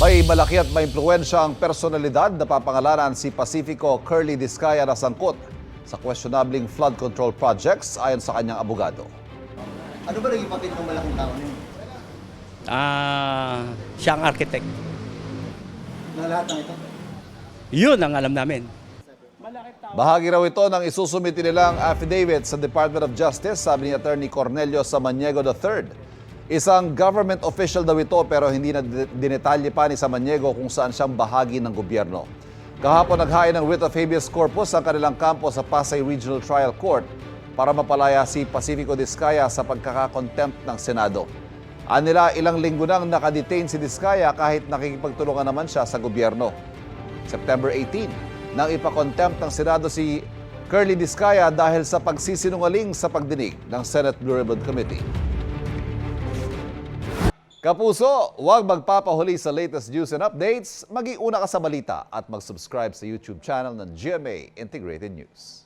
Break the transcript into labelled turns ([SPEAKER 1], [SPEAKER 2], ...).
[SPEAKER 1] May malaki at may impluwensya ang personalidad na papangalanan si Pacifico Curly Discaya na sangkot sa questionabling flood control projects ayon sa kanyang abogado.
[SPEAKER 2] Ano ba naging papel ng malaking tao na yun?
[SPEAKER 3] Siya ang architect.
[SPEAKER 2] Na lahat ng ito?
[SPEAKER 3] Yun ang alam namin.
[SPEAKER 1] Bahagi raw ito ng isusumiti nilang affidavit sa Department of Justice, sabi ni Attorney Cornelio Samaniego III. Isang government official daw ito pero hindi na dinetalye pa ni Samaniego kung saan siyang bahagi ng gobyerno. Kahapon naghain ng writ of habeas corpus ang kanilang kampo sa Pasay Regional Trial Court para mapalaya si Pacifico Discaya sa pagkakakontempt ng Senado. Anila ilang linggo nang nakadetain si Discaya kahit nakikipagtulungan naman siya sa gobyerno. September 18, nang ipakontempt ng Senado si Curly Discaya dahil sa pagsisinungaling sa pagdinig ng Senate Blue Ribbon Committee. Kapuso, huwag magpapahuli sa latest news and updates. Mag-iuna ka sa balita at mag-subscribe sa YouTube channel ng GMA Integrated News.